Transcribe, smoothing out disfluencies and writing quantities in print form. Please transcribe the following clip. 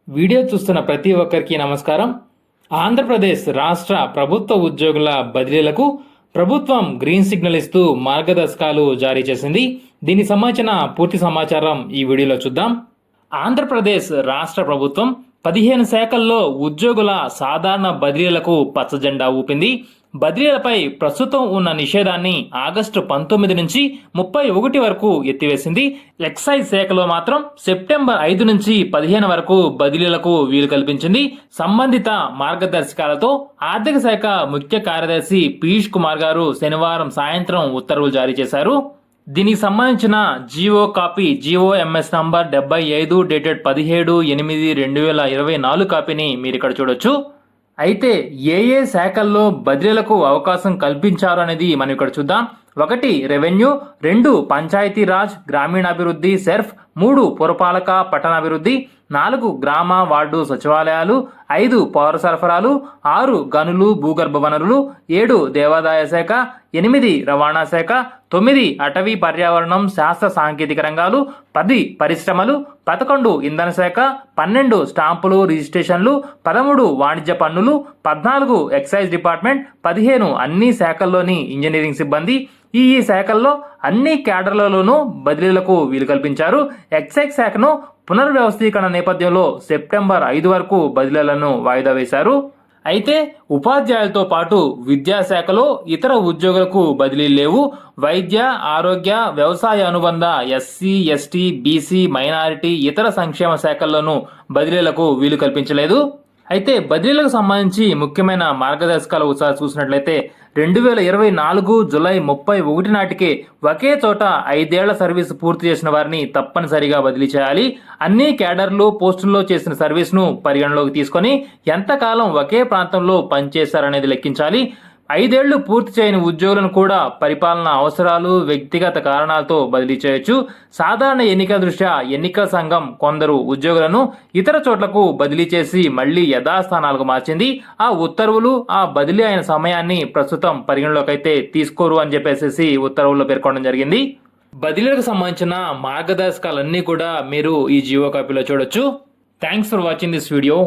Video చూస్తున్న ప్రతి ఒక్కరికి నమస్కారం. ఆంధ్రప్రదేశ్ రాష్ట్ర ప్రభుత్వ ఉద్యోగుల బదిలీలకు ప్రభుత్వం గ్రీన్ సిగ్నల్ ఇస్తూ మార్గదర్శకాలు జారీ చేసింది. దీనికి సంబంధించిన పూర్తి సమాచారం ఈ వీడియోలో చూద్దాం. ఆంధ్రప్రదేశ్ రాష్ట్ర ప్రభుత్వం 15 శాఖల్లో ఉద్యోగుల సాధారణ బదిలీలకు పచ్చజెండా ఊపింది. బదిలీలపై ప్రస్తుతం ఉన్న నిషేధాన్ని ఆగస్టు 19 నుంచి 31 వరకు ఎత్తివేసింది. ఎక్సైజ్ శాఖలో మాత్రం సెప్టెంబర్ 5 నుంచి 15 వరకు బదిలీలకు వీలు కల్పించింది. సంబంధిత మార్గదర్శకాలతో ఆర్థిక శాఖ ముఖ్య కార్యదర్శి పీయూష్ కుమార్ గారు శనివారం సాయంత్రం ఉత్తర్వులు జారీ చేశారు. దీనికి సంబంధించిన GO copy GOMs number 75 dated 17/8/2024 కాపీని మీరు ఇక్కడ చూడొచ్చు. అయితే ఏ శాఖల్లో బదిలీలకు అవకాశం కల్పించారు అనేది మనం ఇక్కడ చూద్దాం. 1 రెవెన్యూ, 2 పంచాయతీరాజ్ గ్రామీణాభివృద్ధి సెర్ఫ్, 3 పురపాలక పట్టణాభివృద్ధి, 4 గ్రామ వార్డు సచివాలయాలు, 5 పౌర సరఫరాలు, 6 గనులు భూగర్భ వనరులు, 7 దేవాదాయ శాఖ, 8 రవాణా శాఖ, 9 అటవీ పర్యావరణం శాస్త్ర సాంకేతిక రంగాలు, 10 పరిశ్రమలు, 11 ఇంధన శాఖ, 12 స్టాంపులు రిజిస్ట్రేషన్లు, 13 వాణిజ్య పన్నులు, 14 ఎక్సైజ్ డిపార్ట్మెంట్, 15 అన్ని శాఖల్లోని ఇంజనీరింగ్ సిబ్బంది. ఈ శాఖల్లో అన్ని క్యాడర్లలోనూ బదిలీలకు వీలు కల్పించారు. ఎక్సైజ్ శాఖను పునర్వ్యవస్థీకరణ నేపథ్యంలో సెప్టెంబర్ 5 వరకు బదిలీలను వాయిదా వేశారు. అయితే ఉపాధ్యాయులతో పాటు విద్యాశాఖలో ఇతర ఉద్యోగులకు బదిలీలు లేవు. వైద్య, ఆరోగ్య, వ్యవసాయ అనుబంధ, ఎస్సీ, ఎస్టీ, బీసీ, మైనారిటీ, ఇతర సంక్షేమ శాఖల్లోనూ బదిలీలకు వీలు కల్పించలేదు. అయితే బదిలీలకు సంబంధించి ముఖ్యమైన మార్గదర్శకాలు ఒకసారి చూసినట్లయితే 2024 జూలై 31 నాటికే ఒకే చోట 5 ఏళ్ల సర్వీసు పూర్తి చేసిన వారిని తప్పనిసరిగా బదిలీ చేయాలి. అన్ని క్యాడర్లు పోస్టుల్లో చేసిన సర్వీస్ను పరిగణలోకి తీసుకొని ఎంతకాలం ఒకే ప్రాంతంలో పనిచేశారనేది లెక్కించాలి. 5 ఏళ్లు పూర్తి చేయని ఉద్యోగులను కూడా పరిపాలన అవసరాలు, వ్యక్తిగత కారణాలతో బదిలీ చేయొచ్చు. సాధారణ ఎన్నికల దృష్ట్యా ఎన్నికల సంఘం కొందరు ఉద్యోగులను ఇతర చోట్లకు బదిలీ చేసి మళ్లీ యథాస్థానాలకు మార్చింది. ఆ ఉత్తర్వులు, ఆ బదిలీ అయిన సమయాన్ని ప్రస్తుతం పరిగణలోకి అయితే తీసుకోరు అని చెప్పేసి ఉత్తర్వుల్లో పేర్కొనడం జరిగింది. బదిలీలకు సంబంధించిన మార్గదర్శకాలన్నీ కూడా మీరు ఈ జీవో కాపీలో చూడొచ్చు. Thanks for watching this video.